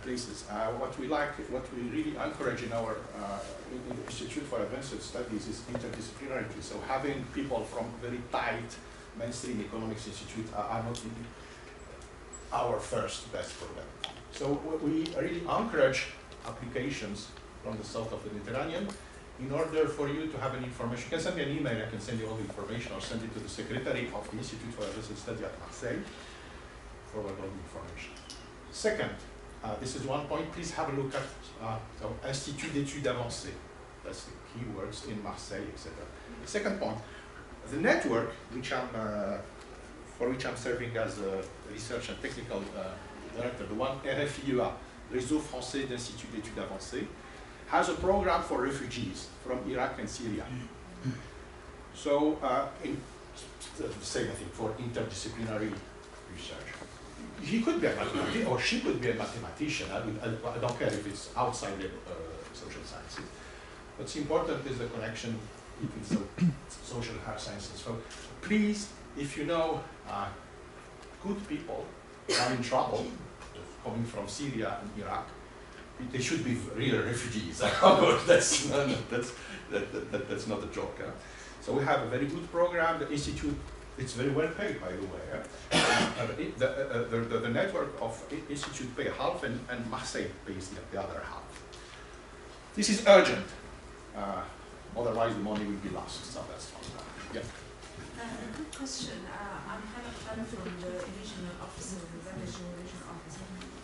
places. What we really encourage in our in the Institute for Advanced Studies is interdisciplinarity. So having people from very tight mainstream economics institute are not really our first best program. So we really encourage applications from the south of the Mediterranean. In order for you to have any information, you can send me an email, I can send you all the information, or send it to the secretary of the Institute for Advanced Studies at Marseille, forward all the information. Second, this is one point, please have a look at Institut d'études avancées. That's the key words in Marseille, etc. Second point, the network for which I'm serving as a research and technical director, the one RFIEA, Réseau Français d'Instituts d'études avancées, has a program for refugees from Iraq and Syria. So, the same thing for interdisciplinary research. He could be a mathematician, or she could be a mathematician. I don't care if it's outside the social sciences. What's important is the connection between social sciences. So, please, if you know good people are in trouble, coming from Syria and Iraq, they should be real refugees. That's not a joke. So we have a very good program. The institute, it's very well paid, by the way. The network of institute pay half, and Marseille pays the other half. This is urgent. Otherwise, the money will be lost. So that's fine. Yeah. A good question. I'm Hannah from the regional office, the regional office.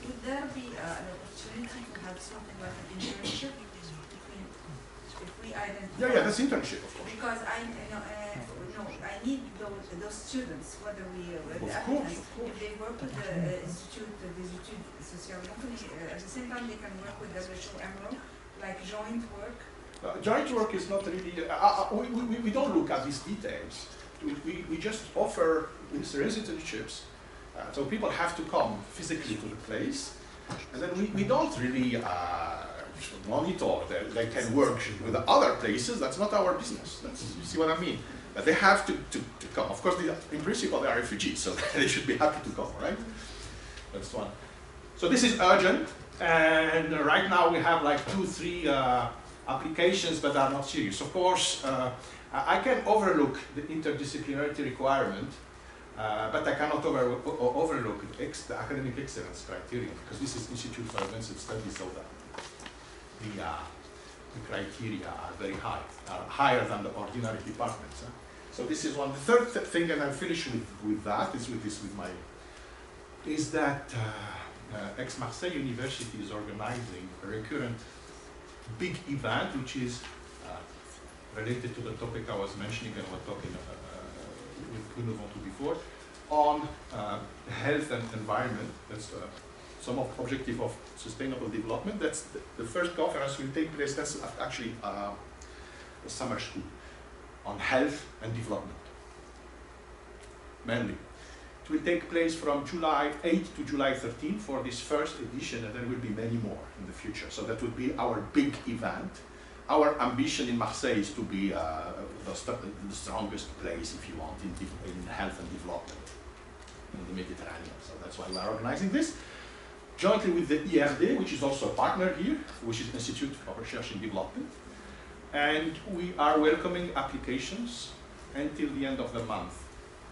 Would there be an opportunity to have something like an internship if we identify? Yeah, that's internship, of course. Because I need those students, whether the applicants, if they work with the Institut des Études Sociales, at the same time they can work with WHO, like joint work. Joint work is not really. We don't look at these details. We just offer these residentships. So people have to come physically to the place, and then we don't really monitor that they can work with the other places. That's not our business. You see what I mean? But they have to come. Of course, in principle, they are refugees, so they should be happy to come, right? That's one. So this is urgent, and right now we have like 2-3 applications, but are not serious. Of course, I can overlook the interdisciplinarity requirement, but I cannot overlook the academic excellence criterion, because this is Institute for Advanced Studies, so the criteria are very high, higher than the ordinary departments. So this is one. The third thing, and I'll finish with that, is that Aix-Marseille University is organizing a recurrent big event, which is related to the topic I was mentioning and was talking with Bruno before, on health and environment. That's some of the objective of sustainable development. That's the first conference will take place. That's actually a summer school on health and development, mainly. It will take place from July 8 to July 13 for this first edition, and there will be many more in the future. So that would be our big event. Our ambition in Marseille is to be the strongest place, if you want, in health and development in the Mediterranean. So that's why we are organizing this, jointly with the IRD, which is also a partner here, which is Institute for Research and Development. And we are welcoming applications until the end of the month,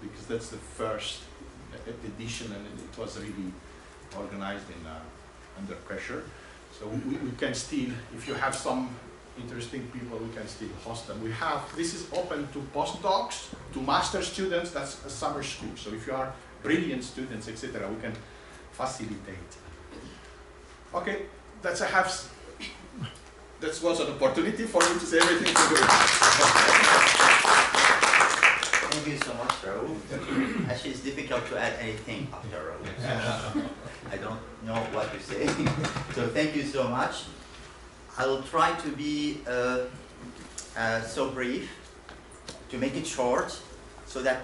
because that's the first edition, and it was really organized under pressure. So we can still, if you have some interesting people, we can still host them. This is open to postdocs, to master students. That's a summer school. So if you are brilliant students, etc., we can facilitate. Okay, that was an opportunity for me to say everything to you. Thank you so much, Raoul. Actually, it's difficult to add anything after Raoul. So I don't know what to say. So thank you so much. I will try to be so brief, to make it short, so that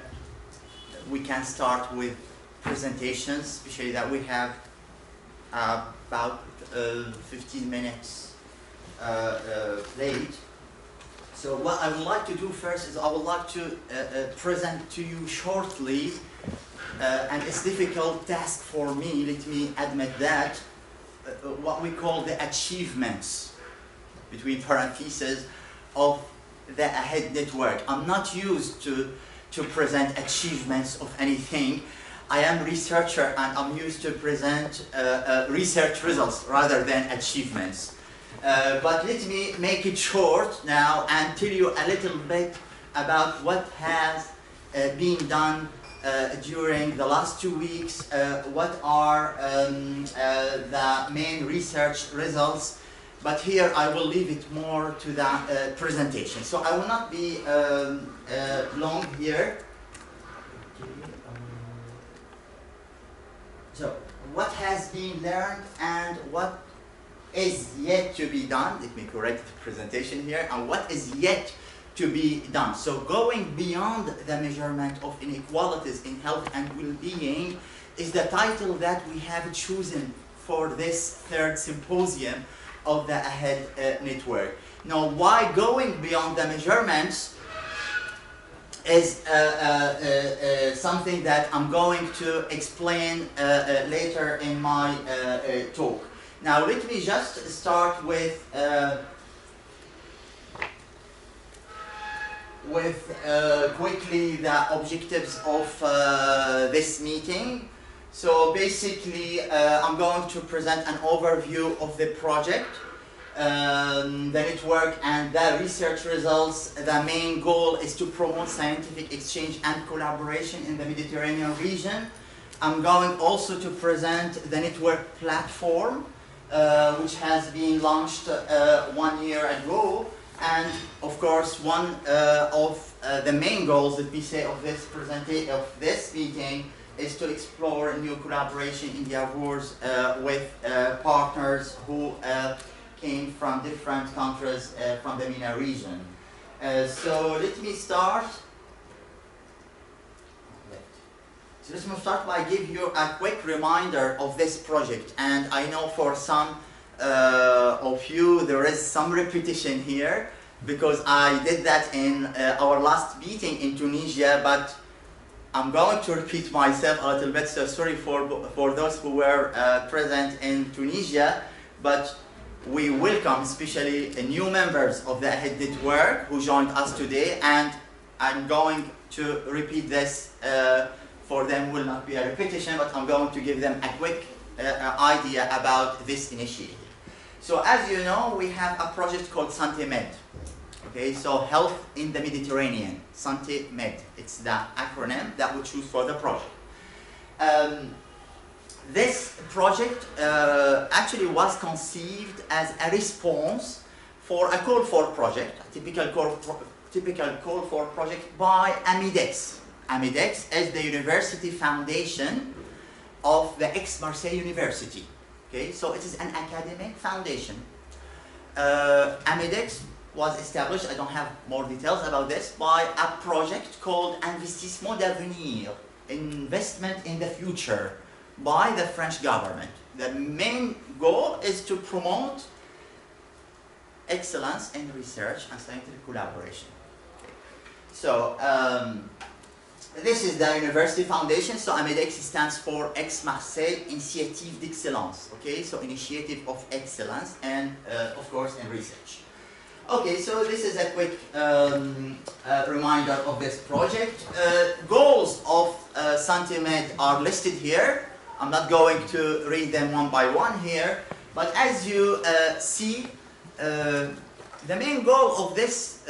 we can start with presentations, especially that we have about 15 minutes late. So what I would like to do first is I would like to present to you shortly, and it's a difficult task for me, let me admit that, what we call the achievements, between parentheses, of the AHEAD network. I'm not used to present achievements of anything. I am a researcher and I'm used to present research results rather than achievements. But let me make it short now and tell you a little bit about what has been done during the last 2 weeks, what are the main research results. But here I will leave it more to the presentation. So I will not be long here. So what has been learned and what is yet to be done. Let me correct the presentation here. And what is yet to be done. So going beyond the measurement of inequalities in health and well-being is the title that we have chosen for this third symposium of the AHEAD network. Now, why going beyond the measurements is something that I'm going to explain later in my talk. Now, let me just start with quickly the objectives of this meeting. So basically, I'm going to present an overview of the project, the network and the research results. The main goal is to promote scientific exchange and collaboration in the Mediterranean region. I'm going also to present the network platform, which has been launched 1 year ago. And of course, one of the main goals that we say of this meeting is to explore new collaboration endeavors with partners who came from different countries from the MENA region. So let me start. So let me start by giving you a quick reminder of this project. And I know for some of you there is some repetition here because I did that in our last meeting in Tunisia, but I'm going to repeat myself a little bit, so sorry for those who were present in Tunisia, but we welcome especially new members of the AHEAD network who joined us today, and I'm going to repeat this. For them will not be a repetition, but I'm going to give them a quick idea about this initiative. So as you know, we have a project called SantéMed. Okay, so Health in the Mediterranean, SantéMed. It's the acronym that we choose for the project. This project actually was conceived as a response for a call for project, a typical call for project by AMIDEX. AMIDEX is the university foundation of the Aix-Marseille University. Okay, so it is an academic foundation. AMIDEX was established, I don't have more details about this, by a project called Investissement d'Avenir, investment in the future, by the French government. The main goal is to promote excellence in research and scientific collaboration. Okay. So, this is the university foundation, so AMIDEX stands for Aix-Marseille Initiative d'Excellence, okay, so initiative of excellence and of course in research. Okay, so this is a quick reminder of this project. Goals of SantéMed are listed here. I'm not going to read them one by one here, but as you see, the main goal of this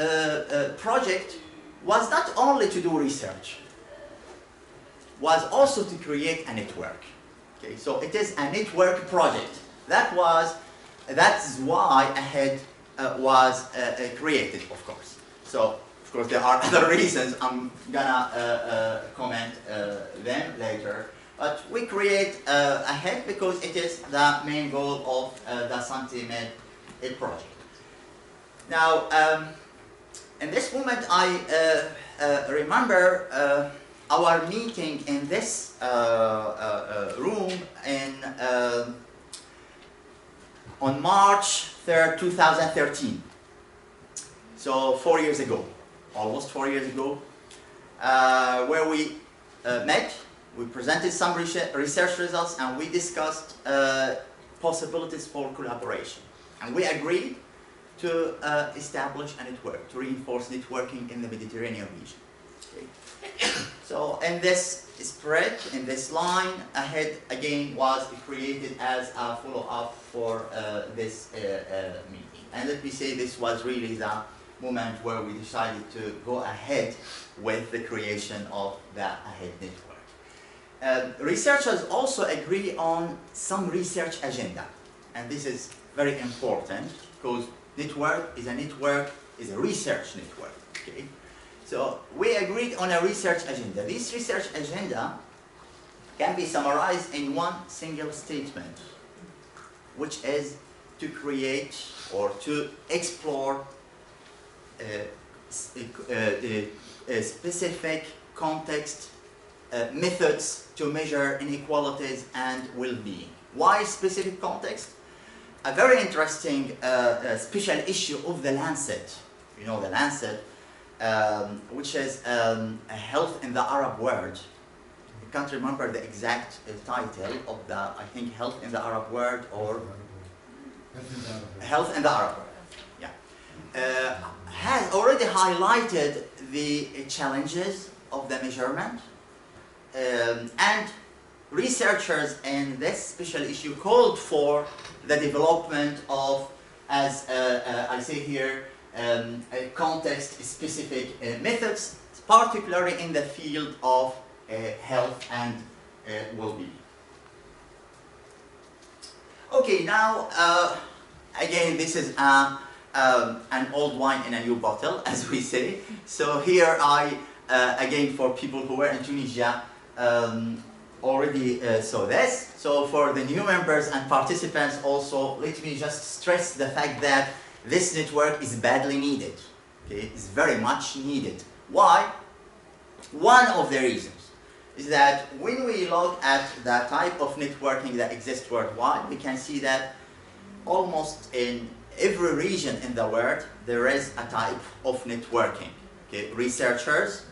project was not only to do research, was also to create a network. Okay, so it is a network project. That's why AHEAD was created, of course. So, of course, there are other reasons. I'm gonna comment them later. But we create AHEAD because it is the main goal of the SantéMed project. Now, in this moment, I remember our meeting in this room on March 3rd, 2013. So 4 years ago, almost 4 years ago, where we met, we presented some research results, and we discussed possibilities for collaboration. And we agreed to establish a network, to reinforce networking in the Mediterranean region. Okay. So in this spread, in this line, ahead again was created as a follow-up for this meeting. And let me say this was really the moment where we decided to go ahead with the creation of the ahead network. Researchers also agree on some research agenda, and this is very important because network is a research network. Okay? So we agreed on a research agenda. This research agenda can be summarized in one single statement, which is to create or to explore specific context methods to measure inequalities and well-being. Why specific context? A very interesting special issue of The Lancet, you know The Lancet, which is health in the Arab world. I can't remember the exact title of the, I think Health in the Arab world or Health in the Arab world, yeah. Has already highlighted the challenges of the measurement, and researchers in this special issue called for the development of, as I say here, context-specific methods, particularly in the field of health and well-being. Okay, now again, this is an old wine in a new bottle, as we say. So here I, again, for people who were in Tunisia, already saw this. So for the new members and participants also, let me just stress the fact that this network is badly needed. Okay, it's very much needed. Why? One of the reasons is that when we look at the type of networking that exists worldwide, we can see that almost in every region in the world there is a type of networking. Okay, researchers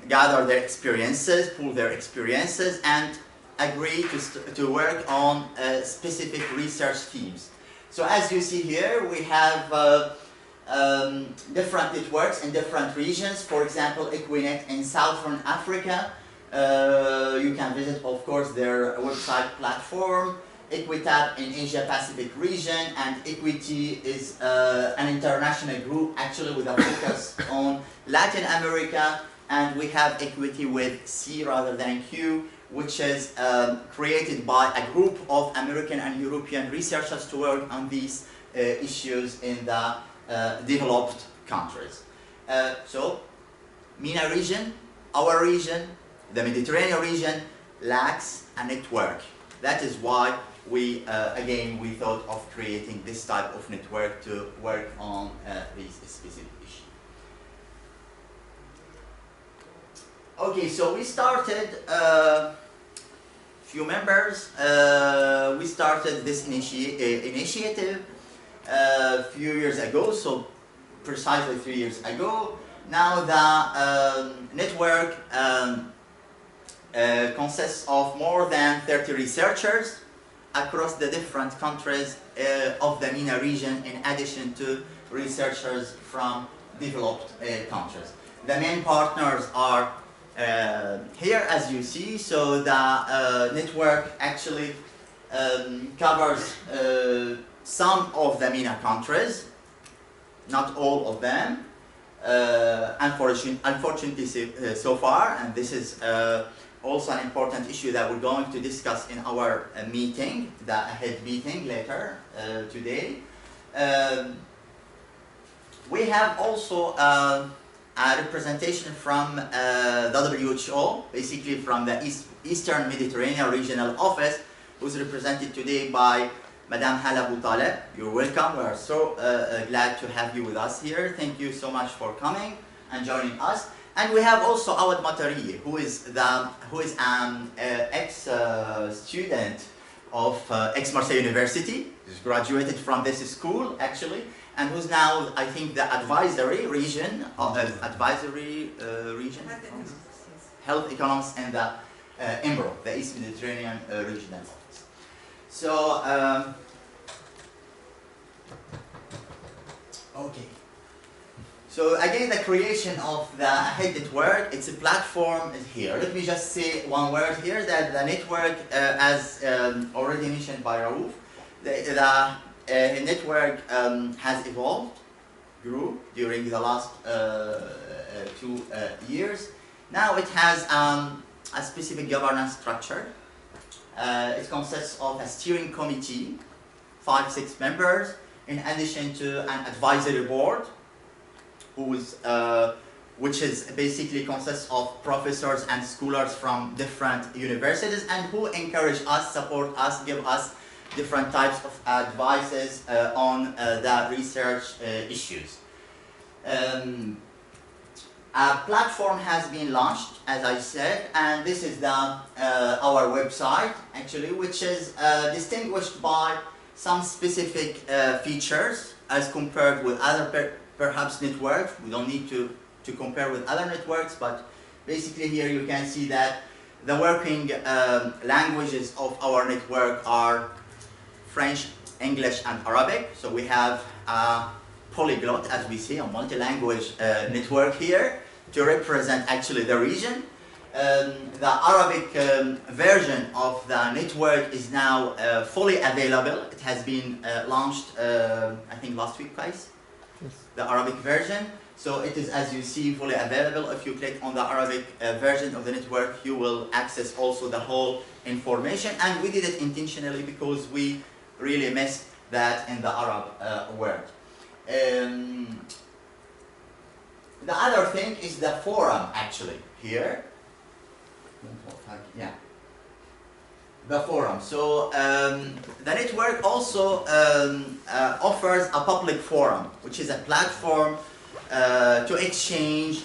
gather their experiences, pool their experiences, and agree to work on specific research themes. So as you see here, we have different networks in different regions. For example, Equinet in Southern Africa. You can visit, of course, their website platform. Equitab in Asia Pacific region, and Equity is an international group actually with a focus on Latin America, and we have Equity with C rather than Q, which is created by a group of American and European researchers to work on these issues in the developed countries. So, MENA region, our region, the Mediterranean region lacks a network. That is why we, again, we thought of creating this type of network to work on these specific issues. Okay, so we started, few members, we started this initiative a few years ago, so precisely 3 years ago. Now the network consists of more than 30 researchers across the different countries of the MENA region, in addition to researchers from developed countries. The main partners are here, as you see. So the network actually covers some of the MENA countries, not all of them, unfortunately so far, and this is also an important issue that we're going to discuss in our meeting, the AHEAD meeting later today. We have also a representation from the WHO, basically from the Eastern Mediterranean Regional Office, who's represented today by Madame Hala Boutaleb. You're welcome. We are so glad to have you with us here. Thank you so much for coming and joining us. And we have also Awad Matari, who is an ex-student of ex-Marseille University. He's graduated from this school actually, and who's now, I think, the advisory region health economics in the EMRO, the East Mediterranean Regional Office. So, okay. So again, the creation of the AHEAD network, it's a platform here. Let me just say one word here, that the network, as already mentioned by Raouf, the network has evolved, grew during the last 2 years. Now it has a specific governance structure. It consists of a steering committee, 5-6 members, in addition to an advisory board, which is basically consists of professors and scholars from different universities, and who encourage us, support us, give us different types of advices on the research issues. A platform has been launched, as I said, and this is the our website actually, which is distinguished by some specific features as compared with other perhaps networks. We don't need to compare with other networks, but basically here you can see that the working languages of our network are French, English, and Arabic. So we have a polyglot, as we see, a multi-language network here to represent actually the region. The Arabic version of the network is now fully available. It has been launched, I think last week, guys? Yes. The Arabic version. So it is, as you see, fully available. If you click on the Arabic version of the network, you will access also the whole information. And we did it intentionally because we really missed that in the Arab world. The other thing is the forum, actually, here. Yeah. The forum. So the network also offers a public forum, which is a platform to exchange,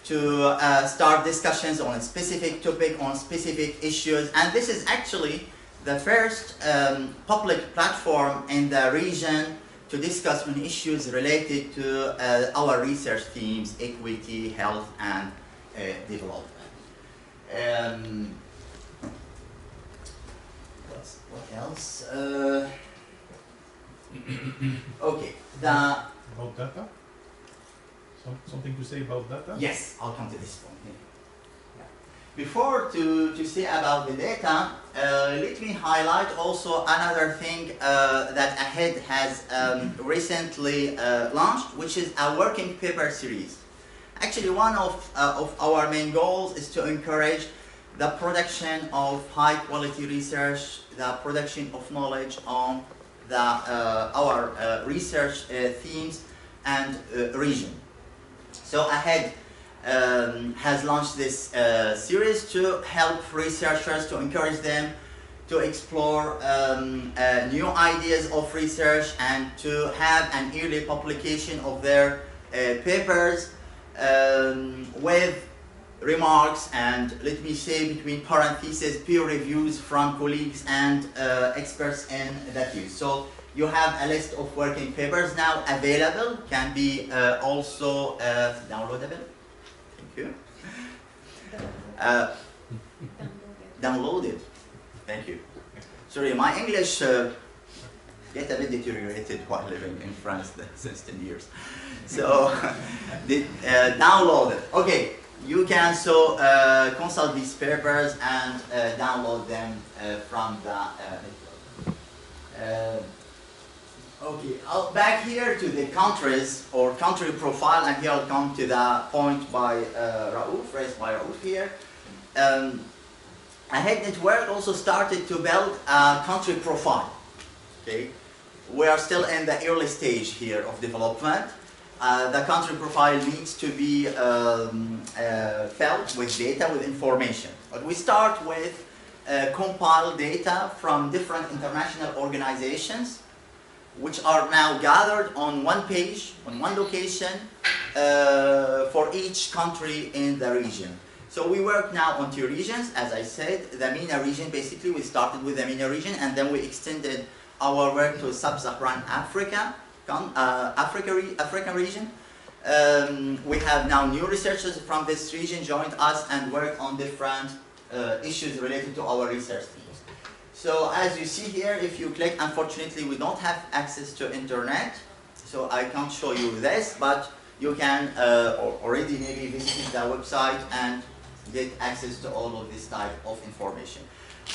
to start discussions on a specific topic, on specific issues. And this is actually the first public platform in the region to discuss on issues related to our research themes, equity, health, and development. What else? Okay. About data? Something to say about data? Yes, I'll come to this point. Yeah. Before to say about the data, let me highlight also another thing that AHEAD has recently launched, which is a working paper series. Actually, one of our main goals is to encourage the production of high quality research, the production of knowledge on our research themes and region. So AHEAD has launched this series to help researchers, to encourage them to explore new ideas of research and to have an early publication of their papers with remarks and, let me say between parentheses, peer reviews from colleagues and experts in the field. So you have a list of working papers now available, can be also downloadable. Thank you. Downloaded. Thank you. Sorry, my English get a bit deteriorated while living in France since 10 years. So, downloaded. Okay, you can so consult these papers and download them from the network. Okay, back here to the countries or country profile, and here I'll come to the point by Raouf, raised by Raouf here. AHEAD network also started to build a country profile. Okay, we are still in the early stage here of development. The country profile needs to be filled with data, with information. But we start with compiled data from different international organizations, which are now gathered on one page, on one location, for each country in the region. So we work now on 2 regions, as I said. The MENA region, basically, we started with the MENA region, and then we extended our work to Sub-Saharan Africa, African region. We have now new researchers from this region joined us and work on different issues related to our research themes. So as you see here, if you click, unfortunately we don't have access to internet, so I can't show you this, but you can already maybe visit the website and get access to all of this type of information.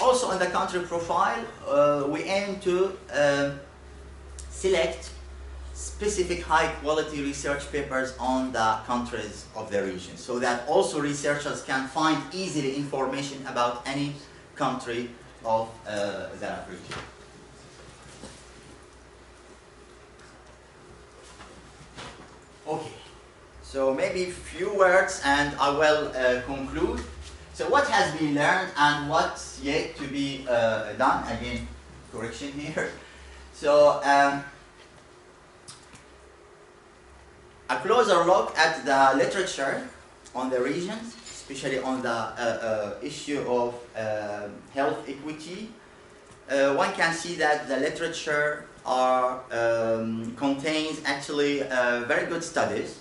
Also in the country profile, we aim to select specific high quality research papers on the countries of the region, so that also researchers can find easily information about any country of the region. Okay, so maybe a few words and I will conclude. So what has been learned and what's yet to be done? Again, correction here. So a closer look at the literature on the regions, especially on the issue of health equity. One can see that the literature contains actually very good studies,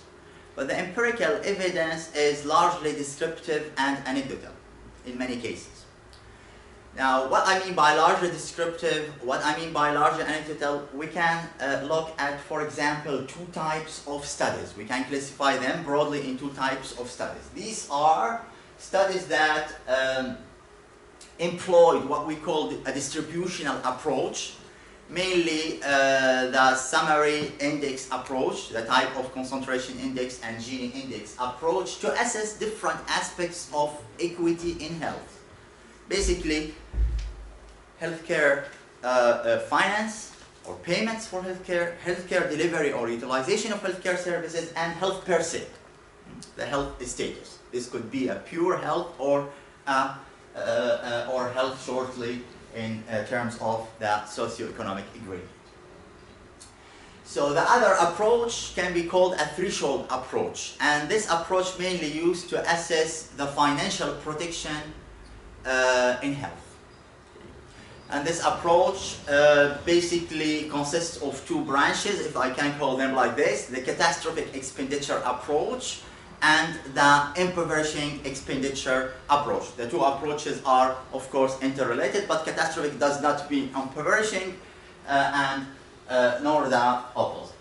but the empirical evidence is largely descriptive and anecdotal in many cases. Now, what I mean by largely descriptive, what I mean by largely anecdotal, we can look at, for example, two types of studies. We can classify them broadly in two types of studies. These are studies that employed what we call a distributional approach, mainly the summary index approach, the type of concentration index and Gini index approach to assess different aspects of equity in health. Basically, healthcare finance or payments for healthcare, healthcare delivery or utilization of healthcare services, and health per se, the health status. This could be a pure health or health shortly in terms of the socioeconomic agreement. So the other approach can be called a threshold approach, and this approach mainly used to assess the financial protection in health. And this approach basically consists of two branches, if I can call them like this: the catastrophic expenditure approach and the impoverishing expenditure approach. The two approaches are, of course, interrelated, but catastrophic does not mean impoverishing nor the opposite.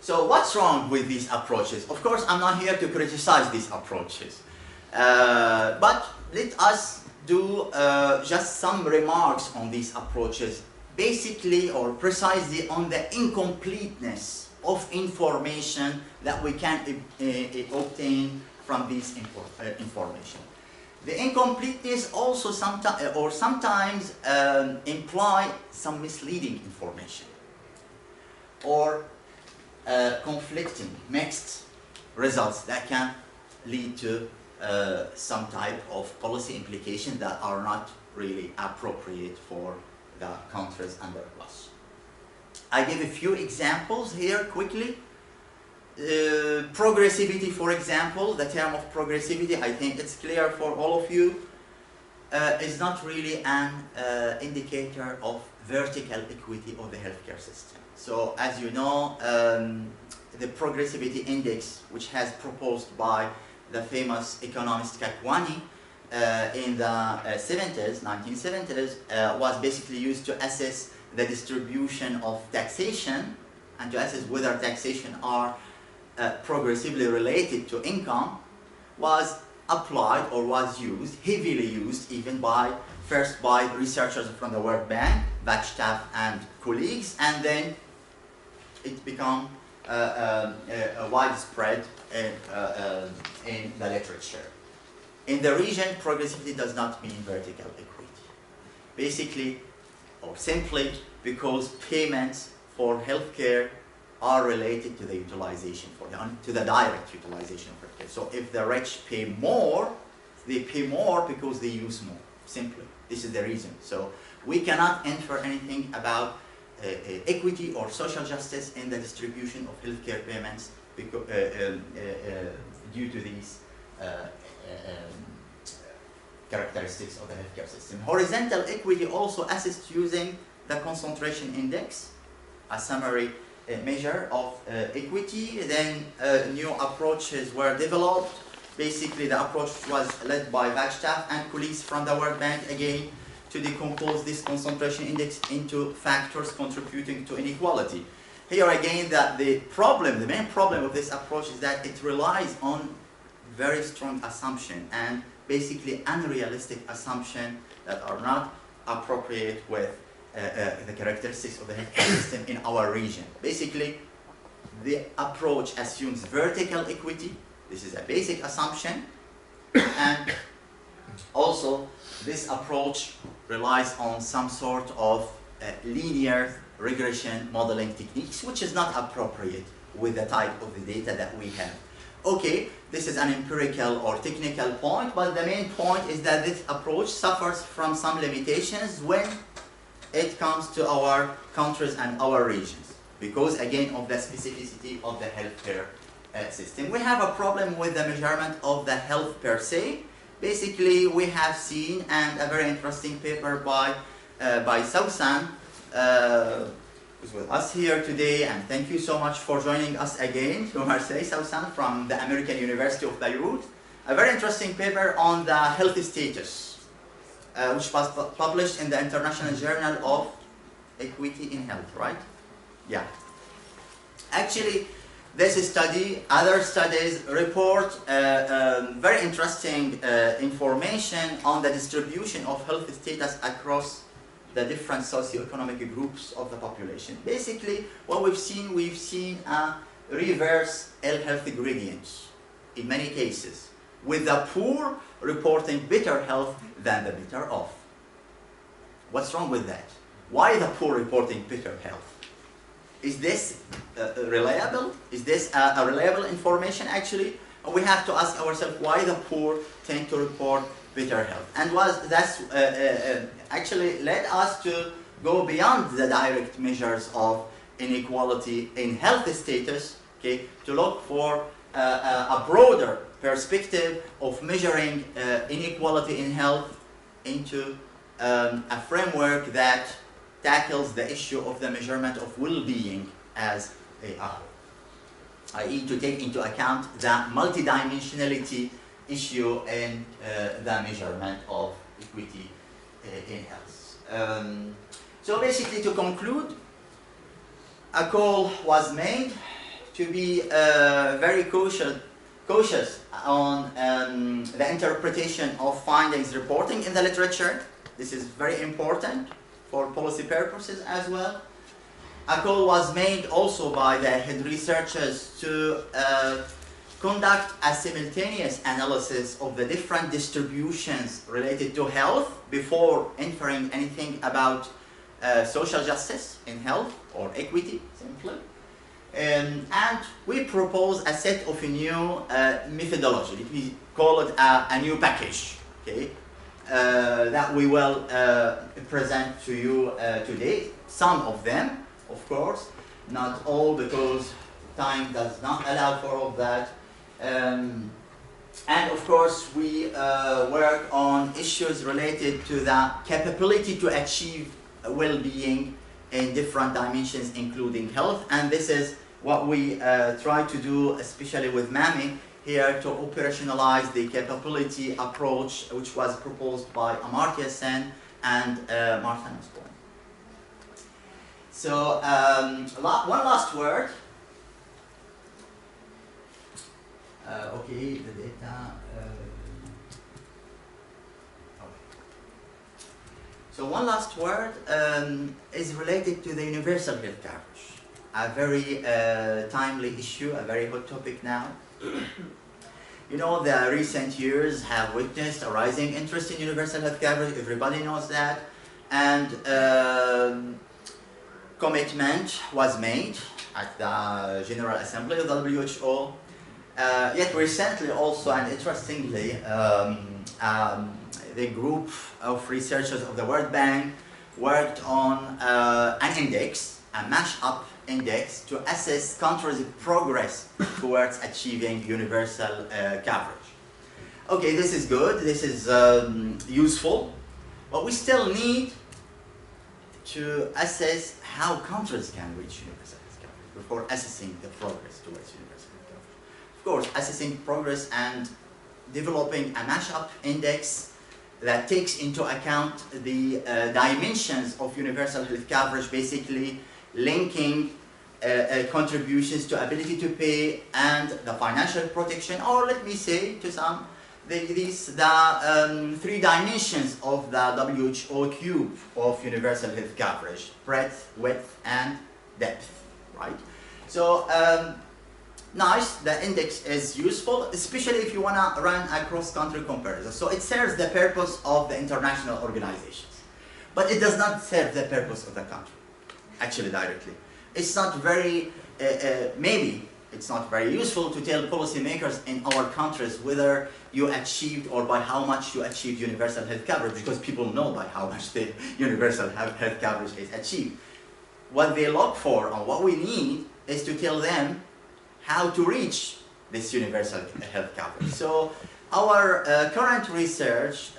So what's wrong with these approaches? Of course, I'm not here to criticize these approaches, but let us do just some remarks on these approaches, basically or precisely on the incompleteness of information that we can obtain from this information. The incompleteness also sometimes imply some misleading information or conflicting, mixed results that can lead to some type of policy implications that are not really appropriate for the countries under us. I give a few examples here quickly. Progressivity, for example, the term of progressivity, I think it's clear for all of you, is not really an indicator of vertical equity of the healthcare system. So, as you know, the progressivity index, which has proposed by the famous economist Kakwani in the 1970s, was basically used to assess the distribution of taxation and to assess whether taxation are progressively related to income, was applied or was used, heavily used even first by researchers from the World Bank, Wagstaff and colleagues, and then it became widespread in the literature. In the region, progressivity does not mean vertical equity. Basically, or simply because payments for healthcare are related to the utilization, to the direct utilization of healthcare. So if the rich pay more, they pay more because they use more, simply. This is the reason. So we cannot infer anything about equity or social justice in the distribution of healthcare payments because, due to these characteristics of the healthcare system. Horizontal equity also assessed using the concentration index, a summary measure of equity. Then new approaches were developed. Basically, the approach was led by Wagstaff and colleagues from the World Bank again, to decompose this concentration index into factors contributing to inequality. Here again, that the main problem of this approach is that it relies on very strong assumption and basically unrealistic assumption that are not appropriate with the characteristics of the healthcare system in our region. Basically, the approach assumes vertical equity. This is a basic assumption. And also, this approach relies on some sort of linear regression modeling techniques, which is not appropriate with the type of the data that we have. Okay, this is an empirical or technical point, but the main point is that this approach suffers from some limitations when it comes to our countries and our regions, because again of the specificity of the healthcare system. We have a problem with the measurement of the health per se. Basically, we have seen, and a very interesting paper by Sausan, who's with us here today, and thank you so much for joining us again to Marseille, Sausan, from the American University of Beirut. A very interesting paper on the health status, which was published in the International Journal of Equity in Health, right? Yeah. Actually, this study, other studies report very interesting information on the distribution of health status across the different socioeconomic groups of the population. Basically, what we've seen a reverse ill health gradient in many cases, with the poor reporting better health than the better off. What's wrong with that? Why the poor reporting better health? Is this reliable? Is this a reliable information actually? We have to ask ourselves why the poor tend to report better health. And that's actually led us to go beyond the direct measures of inequality in health status, okay, to look for a broader perspective of measuring inequality in health into a framework that tackles the issue of the measurement of well-being as a whole, i.e. to take into account the multidimensionality issue in the measurement of equity in health. So basically, to conclude, a call was made to be very cautious on the interpretation of findings reporting in the literature. This is very important for policy purposes as well. A call was made also by the head researchers to conduct a simultaneous analysis of the different distributions related to health before inferring anything about social justice in health or equity, simply. And we propose a set of a new methodology. We call it a new package, okay, that we will present to you today. Some of them, of course, not all, because time does not allow for all that. And of course, we work on issues related to the capability to achieve well-being in different dimensions, including health. And this is what we try to do, especially with MAMI, here to operationalize the capability approach, which was proposed by Amartya Sen and Martha Nussbaum. So, one last word. Okay, the data. So one last word is related to the universal health coverage. A very timely issue, a very hot topic now. You know, the recent years have witnessed a rising interest in universal health coverage. Everybody knows that. And commitment was made at the General Assembly of the WHO. Yet recently also, and interestingly, the group of researchers of the World Bank worked on an index, a mash-up index, to assess countries' progress towards achieving universal coverage. Okay, this is good, this is useful, but we still need to assess how countries can reach universal health coverage before assessing the progress towards universal health coverage. Of course, assessing progress and developing a mash-up index that takes into account the dimensions of universal health coverage, basically linking contributions to ability to pay and the financial protection, or let me say to some, the three dimensions of the WHO cube of universal health coverage: breadth, width, and depth, right? So nice, the index is useful, especially if you want to run a cross-country comparison. So it serves the purpose of the international organizations, but it does not serve the purpose of the country, actually directly. It's not very, maybe it's not very useful to tell policymakers in our countries whether you achieved or by how much you achieved universal health coverage, because people know by how much the universal health coverage is achieved. What they look for and what we need is to tell them how to reach this universal health coverage. So our current research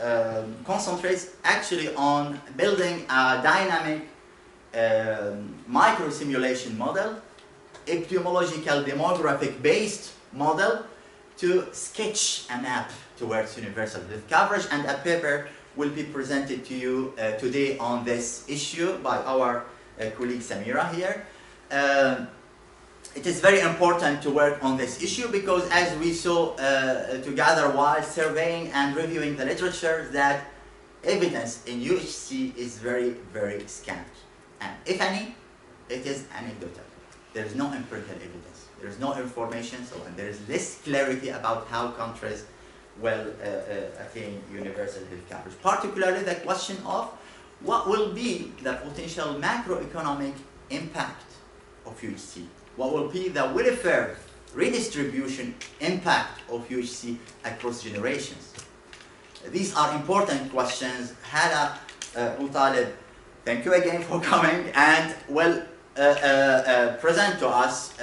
concentrates actually on building a dynamic micro-simulation model, epidemiological demographic based model, to sketch a map towards universal health coverage, and a paper will be presented to you today on this issue by our colleague Samira here. It is very important to work on this issue because, as we saw together while surveying and reviewing the literature, that evidence in UHC is very, very scant. And if any, it is anecdotal. There is no empirical evidence. There is no information, so and there is less clarity about how countries will attain universal health coverage. Particularly the question of what will be the potential macroeconomic impact of UHC. What will be the welfare redistribution impact of UHC across generations? These are important questions. Hala Utalib, thank you again for coming and will present to us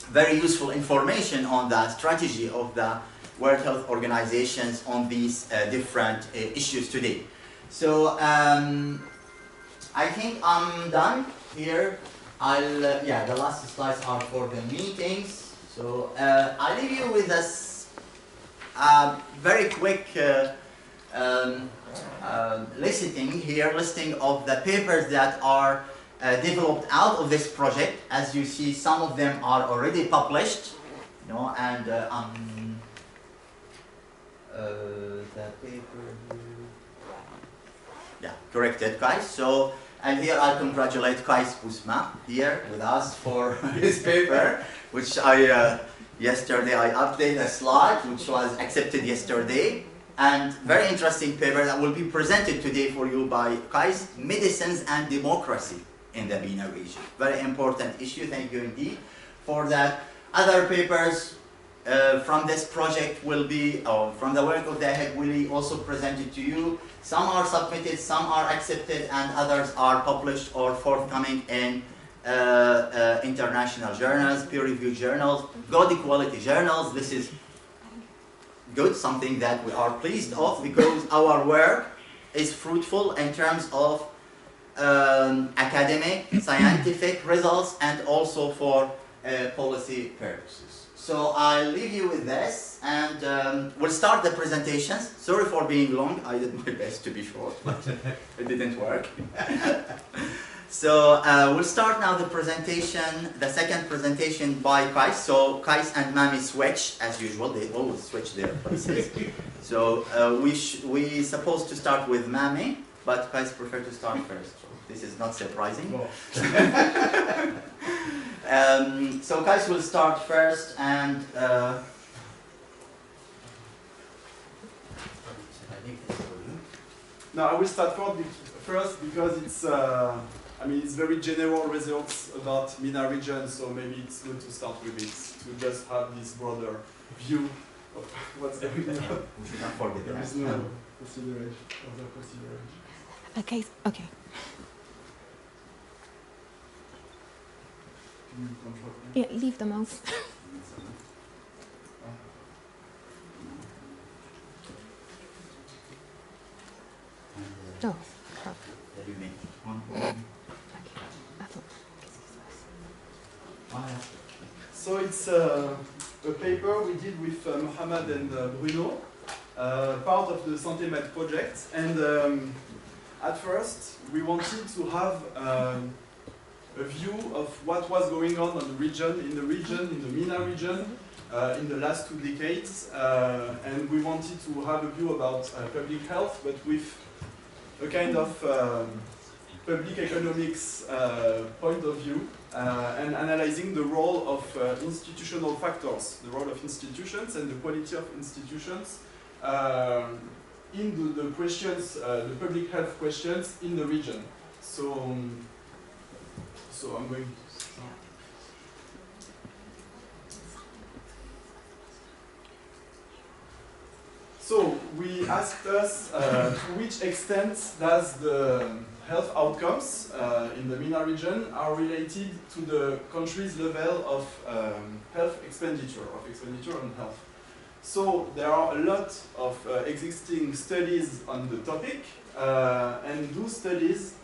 very useful information on the strategy of the World Health Organizations on these different issues today. So I think I'm done here. Yeah, the last slides are for the meetings. So I'll leave you with this very quick listing of the papers that are developed out of this project. As you see, some of them are already published, you know, and the paper here. Yeah, corrected, guys. So, and here I congratulate Kais Bousma here with us for his paper, which yesterday I updated a slide, which was accepted yesterday. And very interesting paper that will be presented today for you by Kais, Medicines and Democracy in the MENA region. Very important issue, thank you indeed for that. Other papers from this project will be, from the work of the head, will be also presented to you. Some are submitted, some are accepted, and others are published or forthcoming in international journals, peer-reviewed journals, good quality journals. This is good, something that we are pleased of, because our work is fruitful in terms of academic, scientific results, and also for policy purposes. So I'll leave you with this, and we'll start the presentations. Sorry for being long, I did my best to be short, but it didn't work. So we'll start now the presentation, the second presentation by Kais. So Kais and Mami switch, as usual, they always switch their places. So we supposed to start with Mami, but Kais prefer to start first. This is not surprising. No. So Kais will start first, and no, I will start first because it's I mean, it's very general results about MENA region, so maybe it's good to start with it, to just have this broader view of what's going on. we should not forget There that. is no consideration, other consideration. Okay, okay. Can you control me? Yeah, leave the mouse. Oh, crap. Okay. So it's a paper we did with Mohammed and Bruno part of the Santé Med project. And at first, we wanted to have a view of what was going on the region, in the MENA region, in the last 2 decades. And we wanted to have a view about public health, but with a kind of public economics point of view, and analyzing the role of institutional factors, the role of institutions and the quality of institutions in the questions, the public health questions in the region. So I'm going to start. So we asked us to which extent does the health outcomes in the MENA region are related to the country's level of health expenditure, on health. So there are a lot of existing studies on the topic, and those studies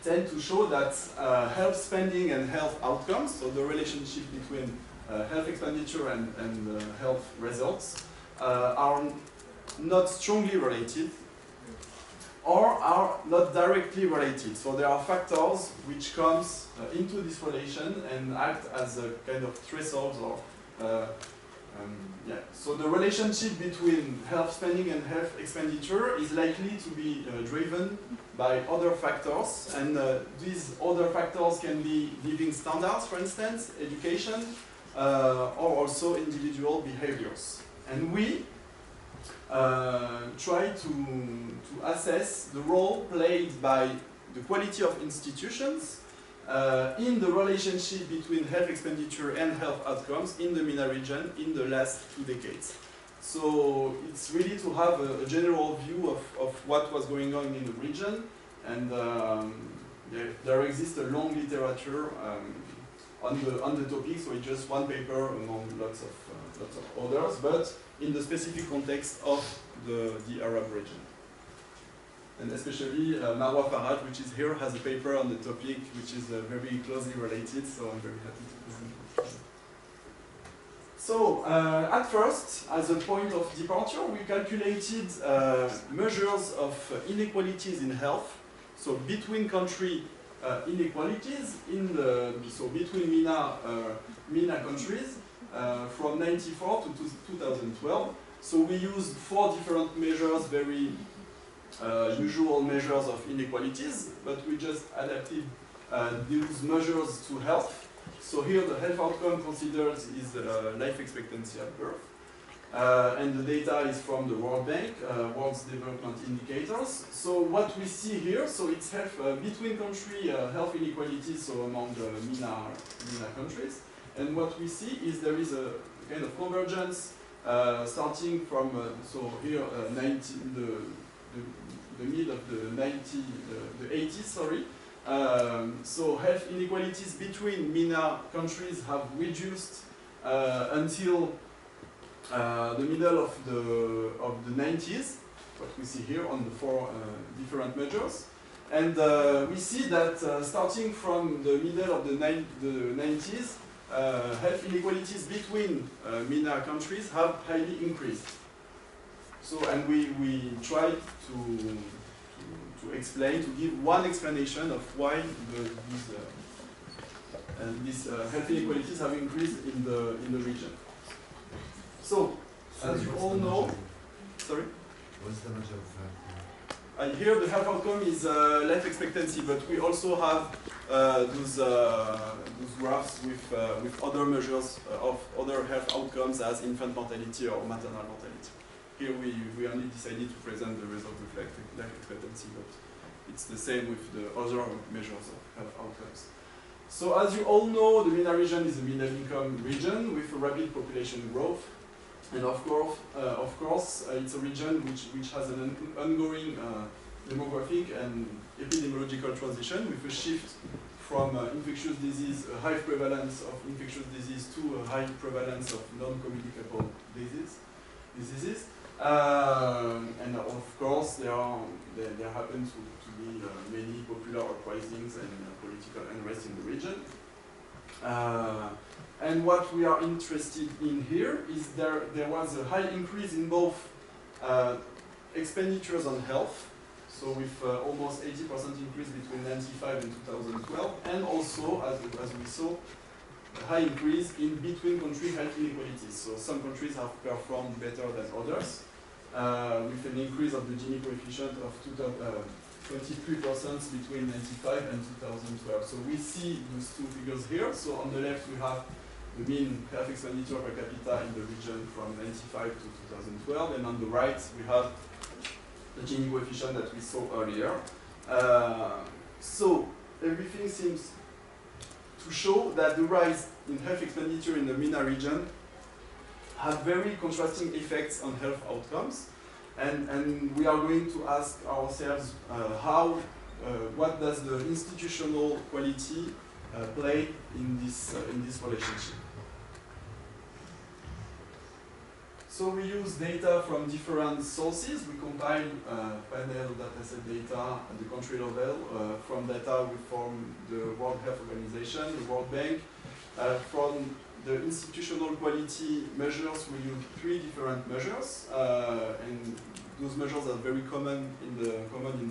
tend to show that health spending and health outcomes, so the relationship between health expenditure and health results, are not strongly related or are not directly related. So there are factors which comes into this relation and act as a kind of thresholds or So the relationship between health spending and health expenditure is likely to be driven by other factors, and these other factors can be living standards, for instance, education, or also individual behaviors. And we try to assess the role played by the quality of institutions in the relationship between health expenditure and health outcomes in the MENA region in the last 2 decades. So it's really to have a general view of what was going on in the region, and there exists a long literature on the topic, so it's just one paper among lots of others, but in the specific context of the Arab region. And especially Marwa Farhad, which is here, has a paper on the topic which is very closely related, so I'm very happy to present it. So, at first, as a point of departure, we calculated measures of inequalities in health, so between country inequalities, so between MENA countries, from 1994 to 2012. So we used 4 different measures, very usual measures of inequalities, but we just adapted these measures to health. So here the health outcome considered is life expectancy at birth. And the data is from the World Bank, World Development Indicators. So what we see here, so it's health between country health inequalities, so among the MENA countries. And what we see is there is a kind of convergence starting from, so here the mid of the 80s, sorry. So health inequalities between MENA countries have reduced until the middle of the 90s, what we see here on the 4 different measures. And we see that starting from the middle of the 90s, health inequalities between MENA countries have highly increased. So, and we try to explain, to give one explanation of why these health inequalities have increased in the region. So, as you all know, sorry? What's the measure of here the health outcome is life expectancy, but we also have those graphs with other measures of other health outcomes as infant mortality or maternal mortality. Here we only decided to present the result of life expectancy, but it's the same with the other measures of health outcomes. So as you all know, the MENA region is a middle income region with a rapid population growth. And of course, it's a region which has an ongoing demographic and epidemiological transition with a shift from infectious disease, a high prevalence of infectious disease to a high prevalence of non-communicable diseases. And of course, there happen to be many popular uprisings and political unrest in the region. And what we are interested in here is there was a high increase in both expenditures on health, so with almost 80% increase between 1995 and 2012, and also, as we saw, a high increase in between country health inequalities. So some countries have performed better than others, with an increase of the Gini coefficient of 23% between 1995 and 2012. So we see those two figures here. So on the left we have the mean health expenditure per capita in the region from 1995 to 2012, and on the right we have the Gini coefficient that we saw earlier. So everything seems to show that the rise in health expenditure in the MENA region have very contrasting effects on health outcomes. And we are going to ask ourselves what does the institutional quality play in this relationship. So we use data from different sources. We compile panel dataset data at the country level. From data we form the World Health Organization, the World Bank. From the institutional quality measures, we use 3 different measures, and those measures are very common in the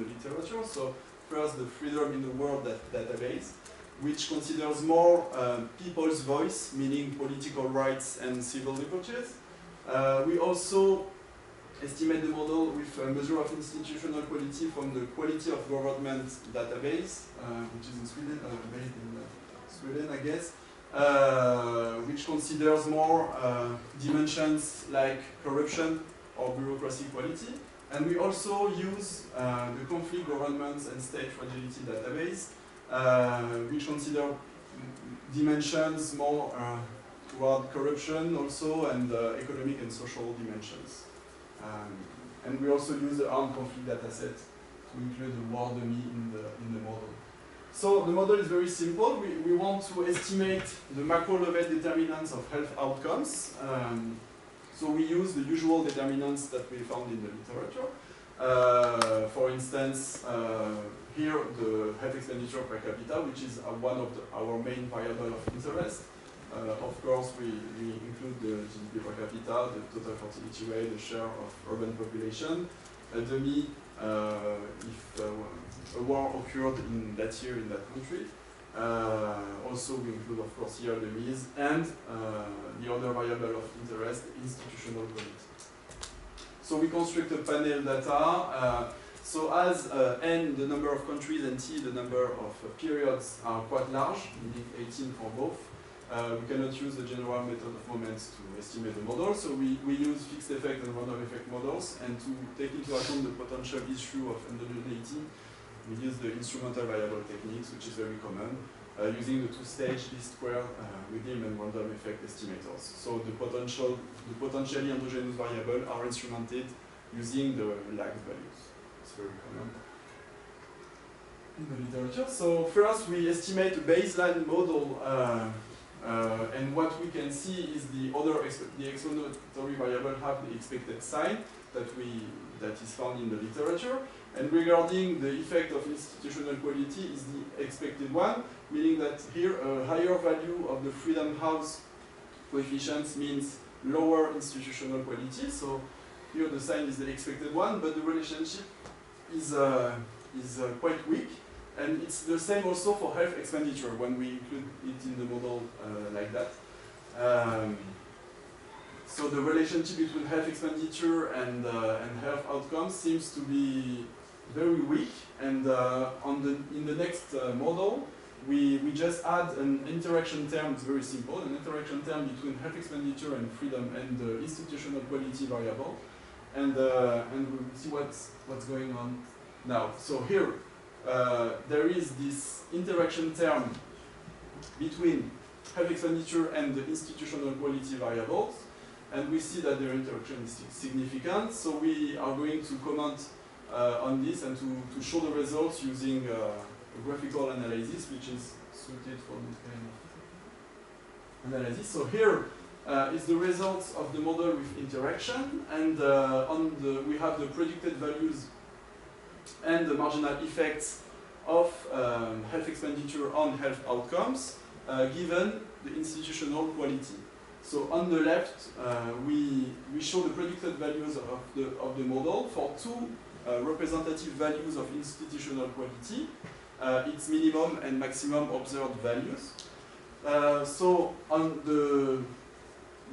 literature. So first, the Freedom in the World database, which considers more people's voice, meaning political rights and civil liberties. We also estimate the model with a measure of institutional quality from the Quality of Government database, which is in Sweden, made in Sweden, I guess, which considers more dimensions like corruption or bureaucracy quality. And we also use the Conflict Governments and State Fragility database, which consider dimensions more toward corruption also, and economic and social dimensions. And we also use the armed conflict dataset to include the war dummy in the model. So the model is very simple. We want to estimate the macro level determinants of health outcomes. So we use the usual determinants that we found in the literature. For instance, here the health expenditure per capita, which is one of our main variable of interest. Of course, we include the GDP per capita, the total fertility rate, the share of urban population, a dummy if a war occurred in that year in that country. Also, we include, of course, year dummies, and the other variable of interest, institutional quality. So we construct a panel data. So as n, the number of countries, and t, the number of periods are quite large, meaning 18 for both. We cannot use the general method of moments to estimate the model, so we use fixed effect and random effect models, and to take into account the potential issue of endogeneity, we use the instrumental variable techniques, which is very common, using the 2-stage least square within and random effect estimators. So the potentially endogenous variable are instrumented using the lagged values. It's very common in the literature. So first we estimate a baseline model, and what we can see is the explanatory variable have the expected sign that is found in the literature. And regarding the effect of institutional quality is the expected one, meaning that here a higher value of the Freedom House coefficients means lower institutional quality. So here the sign is the expected one, but the relationship is quite weak. And it's the same also for health expenditure when we include it in the model like that. So the relationship between health expenditure and health outcomes seems to be very weak. And in the next model, we just add an interaction term. It's very simple, an interaction term between health expenditure and freedom and the institutional quality variable. And we will see what's going on now. So here, there is this interaction term between health expenditure and the institutional quality variables, and we see that their interaction is significant. So we are going to comment on this and to show the results using a graphical analysis, which is suited for this kind of analysis. So here is the results of the model with interaction, and we have the predicted values and the marginal effects of health expenditure on health outcomes. given the institutional quality. So on the left, we show the predicted values of the model for two representative values of institutional quality, its minimum and maximum observed values. So on the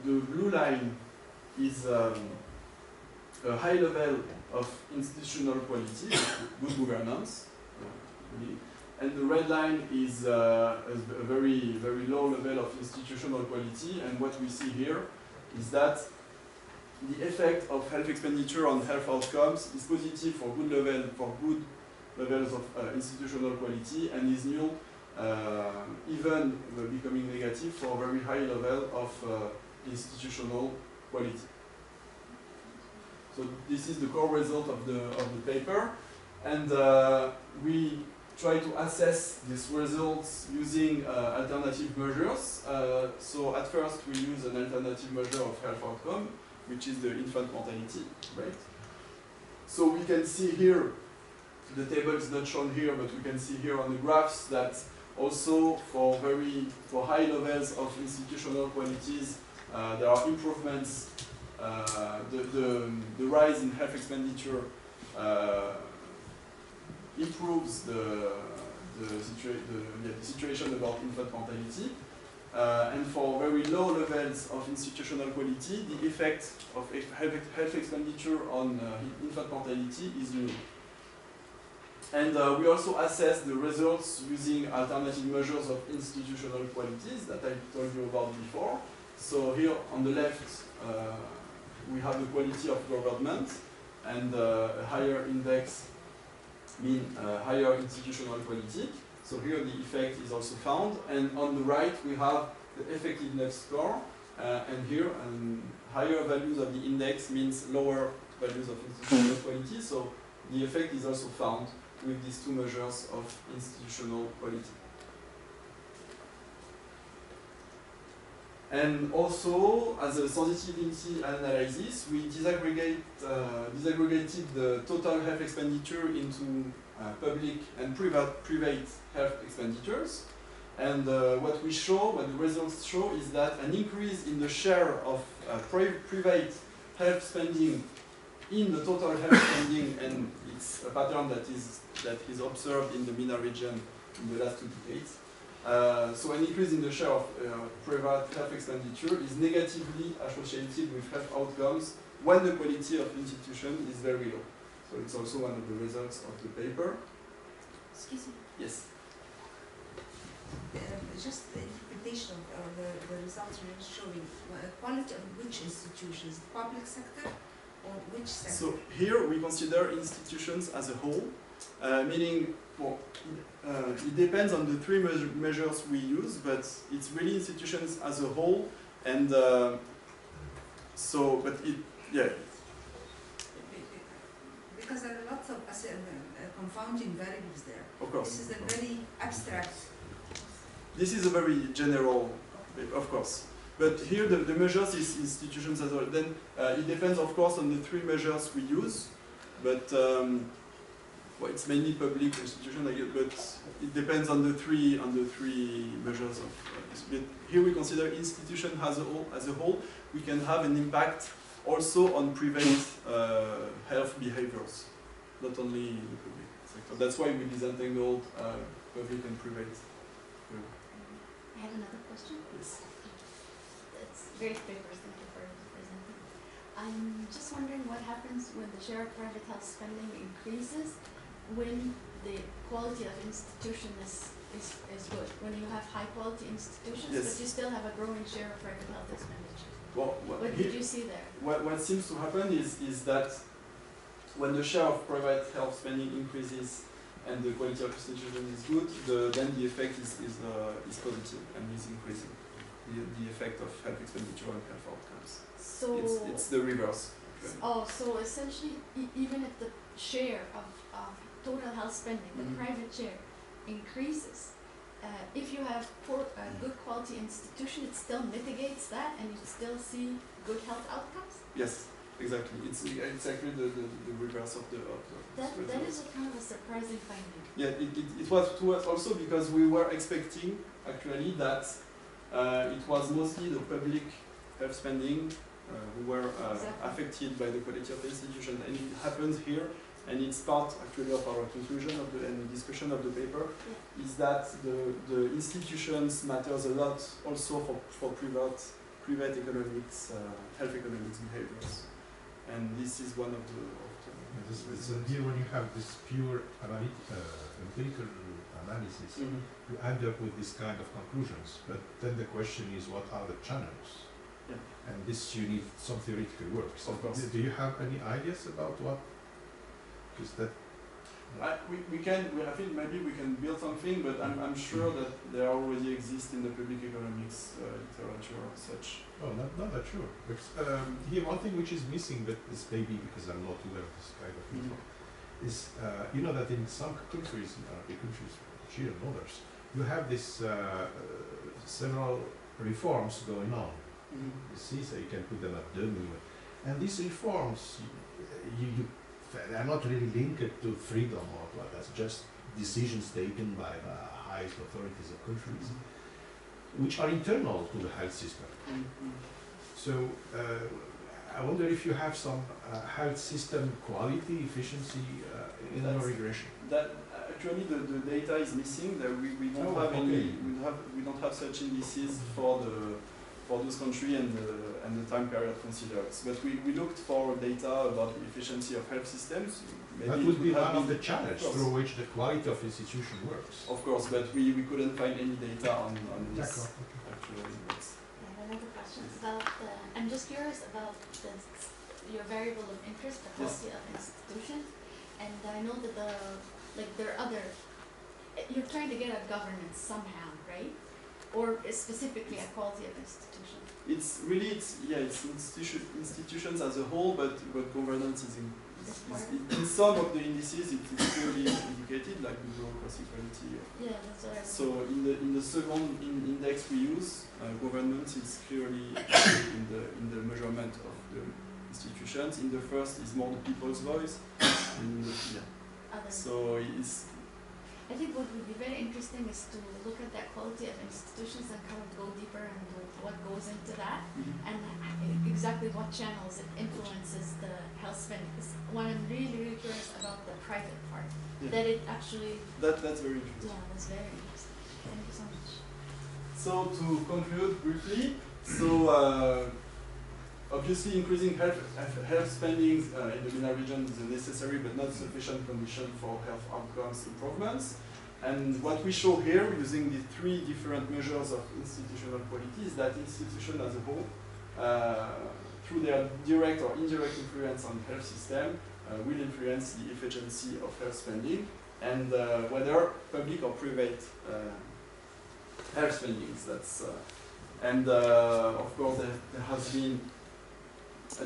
blue line is a high level of institutional quality, good governance, and the red line is a very low level of institutional quality. And what we see here is that the effect of health expenditure on health outcomes is positive for good levels of institutional quality, and is null, even becoming negative for a very high level of institutional quality. So this is the core result of the paper, and we try to assess these results using alternative measures. So at first we use an alternative measure of health outcome, which is the infant mortality rate. So we can see here, the table is not shown here, but we can see here on the graphs that also for high levels of institutional qualities, there are improvements. The rise in health expenditure improves the situation about infant mortality. And for very low levels of institutional quality, the effect of health expenditure on infant mortality is null. And we also assess the results using alternative measures of institutional qualities that I told you about before. So here on the left, we have the quality of government, and a higher index means higher institutional quality. So here the effect is also found. And on the right, we have the effectiveness score. And here, higher values of the index means lower values of institutional quality. So the effect is also found with these two measures of institutional quality. And also, as a sensitivity analysis, we disaggregated the total health expenditure into public and private health expenditures. And what the results show is that an increase in the share of private health spending in the total health spending, and it's a pattern that is observed in the MENA region in the last 2 decades. So an increase in the share of private health expenditure is negatively associated with health outcomes when the quality of institution is very low. So it's also one of the results of the paper. Excuse me. Yes. Just the interpretation of the results you're showing, quality of which institutions, the public sector or which sector? So here we consider institutions as a whole, meaning, well, it depends on the three measures we use, but it's really institutions as a whole, and so, but it, yeah. Because there are lots of confounding variables there. Of course. This is a very abstract. This is a very general, of course. But here the measures is institutions as well. Then it depends, of course, on the three measures we use, but well, it's mainly public institutions, but it depends on the three measures of this. But here we consider institution as a whole. We can have an impact also on private health behaviors, not only in the public sector. That's why we disentangled public and private. I have another question. Yes. It's great papers, thank you for presenting. I'm just wondering what happens when the share of private health spending increases when the quality of institution is good, when you have high quality institutions, yes, but you still have a growing share of private health expenditure. Well, what did you see there? What seems to happen is that when the share of private health spending increases and the quality of institution is good, then the effect is positive and is increasing. The effect of health expenditure and health outcomes. So it's the reverse. Oh, so essentially, even if the share of total health spending, the private share, increases, if you have good quality institution, it still mitigates that, and you still see good health outcomes? Yes. Exactly. It's exactly the reverse of the. That is a kind of a surprising finding. Yeah, it was to us also because we were expecting actually that it was mostly the public health spending who were affected by the quality of the institution, and it happens here, and it's part actually of our conclusion of the and discussion of the paper, is that the institutions matters a lot also for private economics, health economics behaviors, and this is one of the. Here, when you have this pure empirical analysis, you end up with this kind of conclusions. But then the question is, what are the channels? Yeah. And this you need some theoretical work. So of course. Do you have any ideas about what? Because that. I think maybe we can build something, but I'm sure that there already exist in the public economics literature or such. Oh, not that sure. But here, one thing which is missing, but this maybe because I'm not aware of this kind of info, is you know that in some countries, Arabic countries, Algeria and others, you have this several reforms going on. You see, so you can put them at the minimum. And these reforms, they're not really linked to freedom or what. That's just decisions taken by the highest authorities of countries, which are internal to the health system. So I wonder if you have some health system quality, efficiency in your regression. That actually the data is missing. That we don't have any. We don't have such indices for those countries and the time period considered. But we looked for data about the efficiency of health systems. Maybe that would be one of the challenges through which the quality of institution works. Of course, but we couldn't find any data on this. Actually, I have another question about I'm just curious about your variable of interest, the quality of institution, and I know that there are other. You're trying to get a governance somehow, right? Or specifically a quality of institution? It's institutions as a whole, but governance is in some of the indices it is clearly indicated, like the bureaucracy quality. Yeah, that's what I mean. So in the second index we use, governance is clearly in the measurement of the institutions. In the first is more the people's voice. So it's. I think what would be very interesting is to look at that quality of institutions and kind of go deeper into what goes into that and exactly what channels it influences the health spending. Because what I'm really curious about the private part, that it actually... That's very interesting. Yeah, that's very interesting. Thank you so much. So to conclude briefly, obviously increasing health spending in the MENA region is a necessary but not sufficient condition for health outcomes improvements. And what we show here, using the three different measures of institutional quality, is that institutions as a whole, through their direct or indirect influence on the health system, will influence the efficiency of health spending, and whether public or private health spending. That's of course there has been a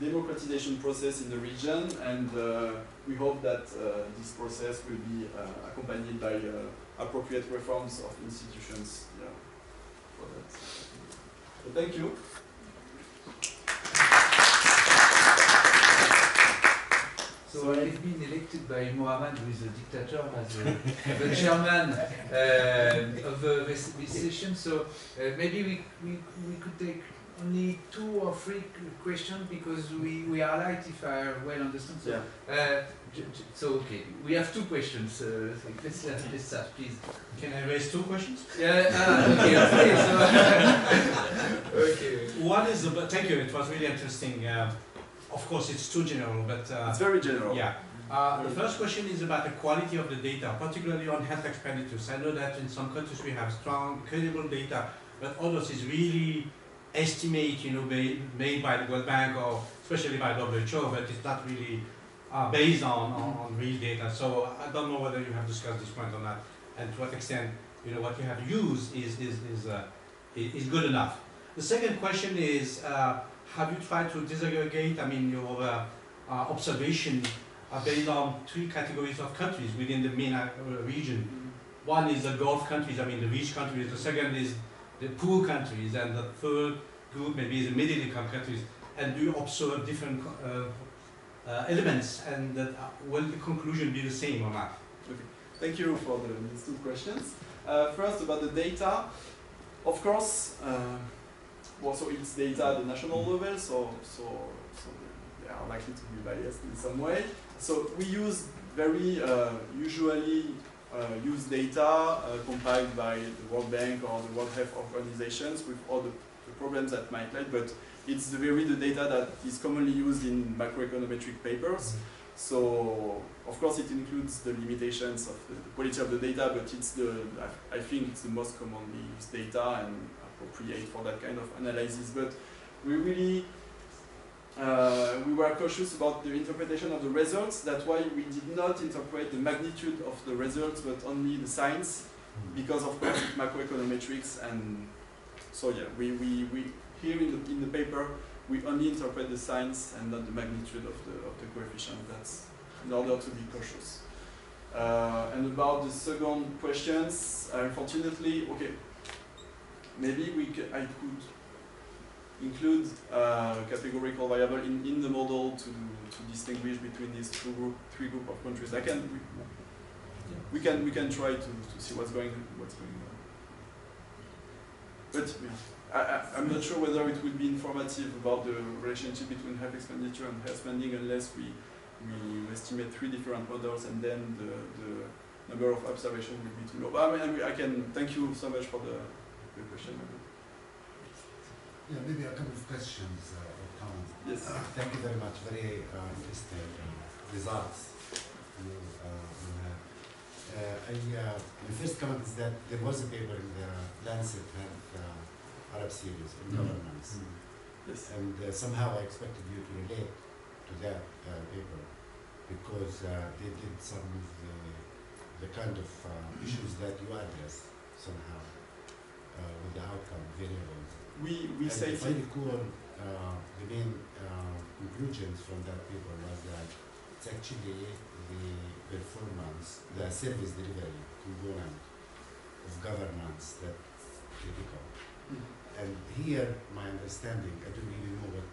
democratization process in the region, and we hope that this process will be accompanied by appropriate reforms of institutions. Yeah, for that. So thank you. So I've been elected by Mohammed, who is a dictator, as the chairman of this session. So maybe we could take only 2 or 3 questions because we are light, if I well understand. So, so okay, we have 2 questions. Let's start, please. Can I raise 2 questions? Yeah. Okay. So okay. One is about. Thank you. It was really interesting. Of course, it's too general, but it's very general. Yeah. The first question is about the quality of the data, particularly on health expenditures. I know that in some countries we have strong, credible data, but others is really estimate, made by the World Bank or especially by WHO, but it's not really based on real data. So I don't know whether you have discussed this point or not, and to what extent what you have used is good enough. The second question is, have you tried to disaggregate? Your observation based on 3 categories of countries within the MENA region. One is the Gulf countries, the rich countries. The second is the poor countries, and the third group maybe is the middle income countries. and do you observe different elements, and that will the conclusion be the same or not? Okay. Thank you for these two questions. First, about the data. Of course, also it's data at the national level, so they are likely to be biased in some way. So we use very usually use data compiled by the World Bank or the World Health Organizations with all the problems that might lie, but it's the data that is commonly used in macroeconometric papers. So, of course, it includes the limitations of the quality of the data, but it's I think it's the most commonly used data and appropriate for that kind of analysis. But we really we were cautious about the interpretation of the results. That's why we did not interpret the magnitude of the results, but only the signs, because of course it's macroeconometrics, and so yeah, we here in the paper we only interpret the signs and not the magnitude of the coefficient. That's in order to be cautious. And about the second questions, unfortunately, okay, maybe I could include categorical variable in the model to distinguish between these three group of countries. We can try to see what's going on. But yeah, I'm not sure whether it will be informative about the relationship between health expenditure and health spending unless we estimate three different models and then the number of observations will be too low. But I can thank you so much for the question. Yeah, maybe a couple of questions or comments. Yes. Thank you very much. Very interesting results you have. The first comment is that there was a paper in the Lancet Arab series on governance. Yes. And somehow I expected you to relate to that paper because they did some of the kind of issues that you address somehow with the outcome variables. We say if I recall, the main conclusions from that paper was that it's actually the performance, the service delivery component of governance that's critical. And here, my understanding, I don't really know what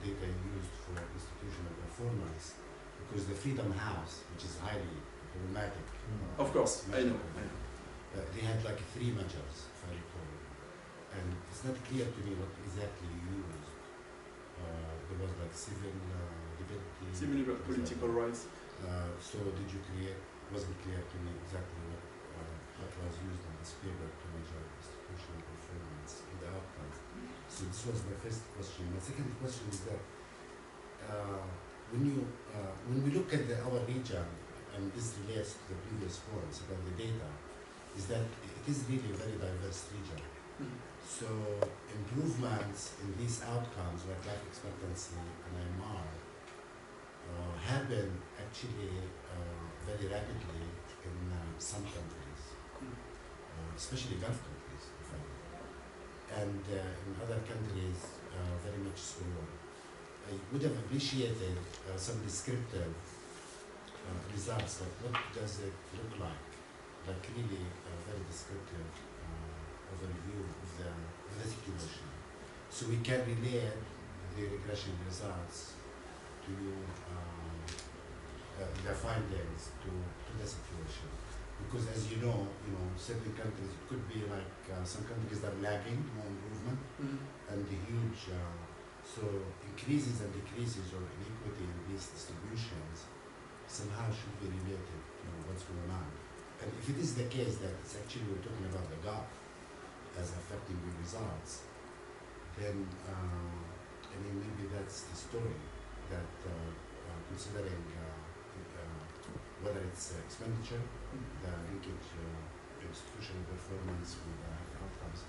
data used for institutional performance, because the Freedom House, which is highly problematic. Of course, I know. They had like 3 measures, if I recall. And it's not clear to me what exactly you used. There was like civil liberty. Civil political rights. So did you create, wasn't clear to me exactly what was used in this paper to measure institutional performance and the outcomes. So this was my first question. My second question is that when we look at our region, and this relates to the previous points about the data, is that it is really a very diverse region. So improvements in these outcomes, like life expectancy and IMR, happen actually very rapidly in some countries, especially Gulf countries, in fact. And in other countries, very much slower. I would have appreciated some descriptive results, like what does it look like really very descriptive overview of the situation. So we can relate the regression results to the findings to the situation. Because as you know, certain countries, it could be like some countries are lagging more improvement, and the huge, so increases and decreases or inequity in these distributions somehow should be related to what's going on. And if it is the case that it's actually we're talking about the gap as affecting the results, then maybe that's the story that considering whether it's expenditure, the linkage institutional performance with outcomes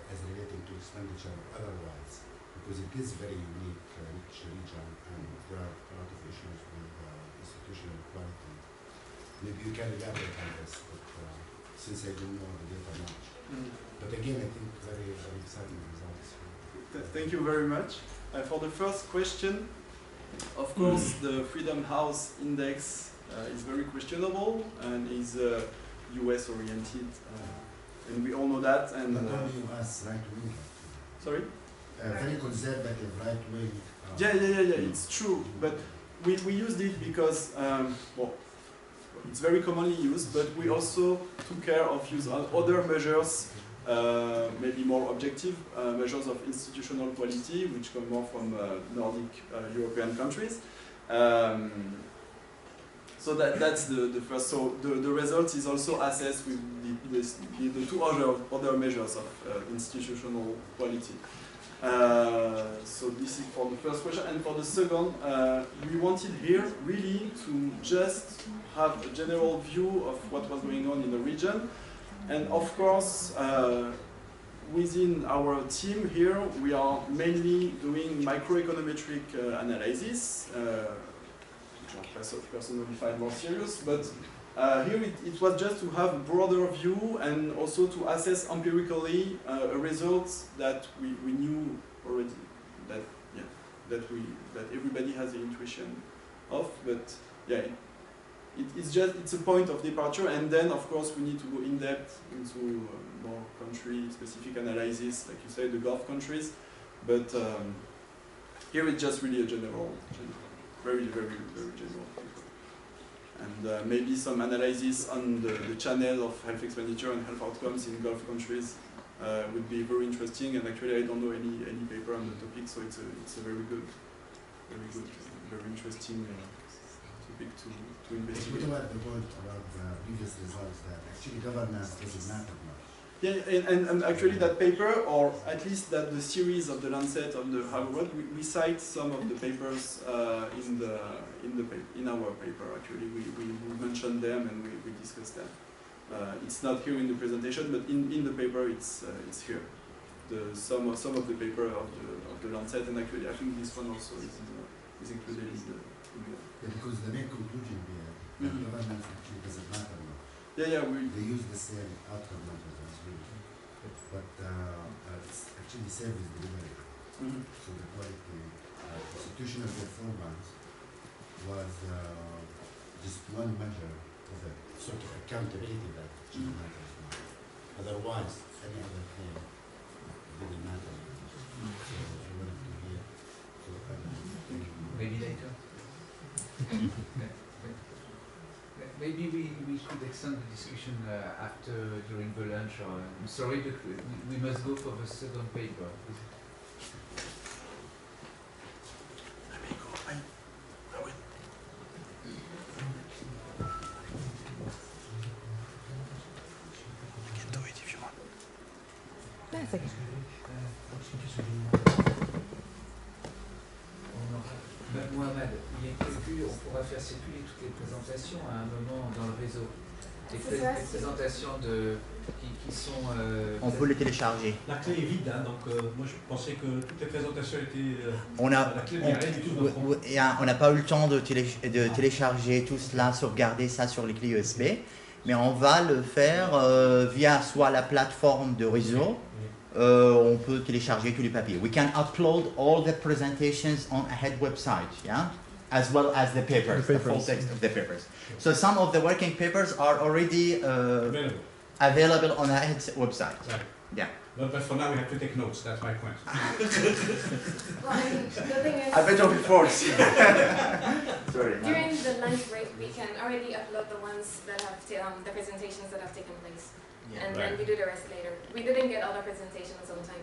as relating to expenditure or otherwise, because it is very unique, rich region, and there are a lot of issues with institutional quality. Maybe you can elaborate on this, but since I don't know the data much. But again, I think very, very exciting results. Thank you very much. For the first question, of course, the Freedom House Index is very questionable and is US oriented, and we all know that. And not only US, right? Sorry? very conservative, right wing. Yeah, it's true. But we used it because, well, it's very commonly used, but we also took care of use other measures, maybe more objective measures of institutional quality, which come more from Nordic European countries. So that's the first. So the result is also assessed with the two other measures of institutional quality. So this is for the first question. And for the second, we wanted here really to just have a general view of what was going on in the region. And of course, within our team here, we are mainly doing microeconometric analysis, which are personally find more serious. But here it was just to have a broader view and also to assess empirically a result that we knew already, that everybody has the intuition of. But yeah, it's a point of departure, and then of course we need to go in depth into more country-specific analysis, like you say, the Gulf countries. But here it's just really a general very general. And maybe some analysis on the channel of health expenditure and health outcomes in Gulf countries would be very interesting. And actually, I don't know any paper on the topic, so it's a very good, very interesting topic to investigate. What about the point about the previous results that actually governance doesn't matter much? Yeah, and actually that paper, or at least that the series of the Lancet of the Harvard, we cite some of the papers in our paper. Actually, we mentioned them and we discussed them. It's not here in the presentation, but in the paper it's here. Some of the paper of the Lancet, and actually I think this one also is included in the. Yeah, because the main conclusion here, that governance actually doesn't matter much. Yeah, they use the same outcome measures as we do, but it's actually service delivery. So the quality, institutional performance was just one measure of a sort of accountability that actually matters more. Otherwise, any other thing didn't matter. So I wanted to hear. So maybe later. Maybe we could extend the discussion after, during the lunch, or I'm sorry, but we must go for the second paper. That's okay. Mohamed, il est prévu, on pourra faire circuler toutes les présentations à un moment dans le réseau. Les présentations qui sont... on peut les télécharger. La clé est vide, hein, donc moi je pensais que toutes les présentations étaient... On n'a pas eu le temps de télécharger tout cela, sauvegarder ça sur les clés USB, mais on va le faire via soit la plateforme de réseau, on peut télécharger tous les papiers. We can upload all the presentations on a head website, yeah, as well as the papers, the full text of the papers. So some of the working papers are already available on a head website. Right. Yeah. But for now we have to take notes. That's my point. Well, I mean, the thing is, I bet you'll be forced. Sorry. During the lunch break, we can already upload the ones that have the presentations that have taken place. Yeah. And then we do the rest later. We didn't get all the presentations on time.